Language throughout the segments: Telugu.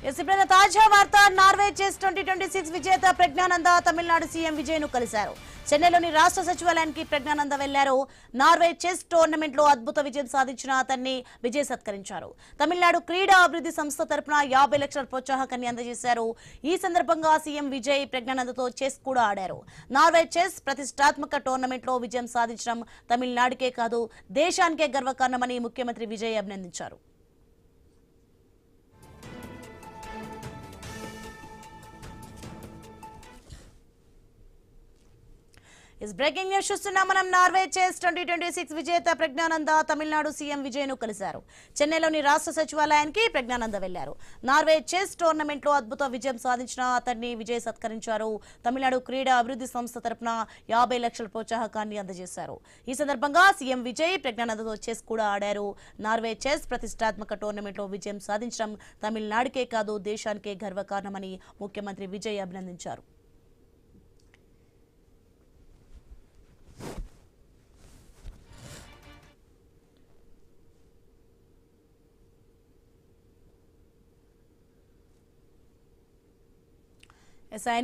ఇప్పుడు తాజా వార్త నార్వే చెస్ 2026 విజేత ప్రజ్ఞానంద తమిళనాడు సీఎం విజయ్ ను కలిశారు. చెన్నైలోని రాష్ట్ర సచివాలయానికి ప్రజ్ఞానంద వెళ్లారు. నార్వే చెస్ టోర్నమెంట్ లో అద్భుత విజయం సాధించిన అతన్ని విజయ్ సత్కరించారు. తమిళనాడు క్రీడా అభివృద్ధి సంస్థ తరపున 50 లక్షల ప్రోత్సాహకాన్ని అందజేశారు. ఈ సందర్భంగా సీఎం విజయ్ ప్రజ్ఞానందతో చెస్ కూడా ఆడారు. నార్వే చెస్ ప్రతిష్టాత్మక టోర్నమెంట్ లో విజయం సాధించడం తమిళనాడుకే కాదు దేశానికే గర్వకారణమని ముఖ్యమంత్రి విజయ్ అభినందించారు. బ్రేకింగ్ న్యూస్ చూస్తున్నాం మనం. నార్వే చెస్ 2026 విజేత ప్రజ్ఞానంద తమిళనాడు సీఎం విజయ్ ను కలిశారు. చెన్నైలోని రాష్ట్ర సచివాలయానికి ప్రజ్ఞానంద వెళ్లారు. నార్వే చెస్ టోర్నమెంట్ లో అద్భుత విజయం సాధించిన అతన్ని విజయ్ సత్కరించారు. తమిళనాడు క్రీడా అభివృద్ధి సంస్థ తరపున 50 లక్షల ప్రోత్సాహకాన్ని అందజేశారు. ఈ సందర్భంగా సీఎం విజయ్ ప్రజ్ఞానందతో చెస్ కూడా ఆడారు. నార్వే చెస్ ప్రతిష్టాత్మక టోర్నమెంట్ లో విజయం సాధించడం తమిళనాడుకే కాదు దేశానికే గర్వకారణమని ముఖ్యమంత్రి విజయ్ అభినందించారు.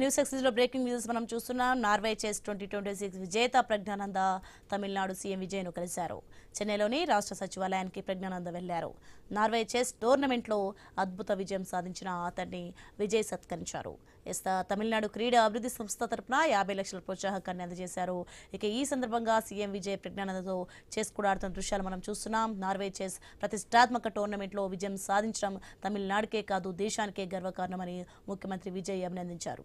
న్యూస్ ఎక్స్లో బ్రేకింగ్ న్యూస్ మనం చూస్తున్నాం. నార్వే చెస్ 2026 విజేత ప్రజ్ఞానంద తమిళనాడు సీఎం విజయ్ ను కలిశారు. చెన్నైలోని రాష్ట్ర సచివాలయానికి ప్రజ్ఞానంద వెళ్లారు. నార్వే చెస్ టోర్నమెంట్ లో అద్భుత విజయం సాధించిన అతన్ని విజయ్ సత్కరించారు. తమిళనాడు క్రీడా అభివృద్ధి సంస్థ తరపున 50 లక్షల ప్రోత్సాహకాన్ని అందజేశారు. ఇక ఈ సందర్భంగా సీఎం విజయ్ ప్రజ్ఞానందతో చెస్ కూడా ఆడుతున్న దృశ్యాలు మనం చూస్తున్నాం. నార్వే చెస్ ప్రతిష్టాత్మక టోర్నమెంట్ లో విజయం సాధించడం తమిళనాడుకే కాదు దేశానికే గర్వకారణమని ముఖ్యమంత్రి విజయ్ అభినందించారు.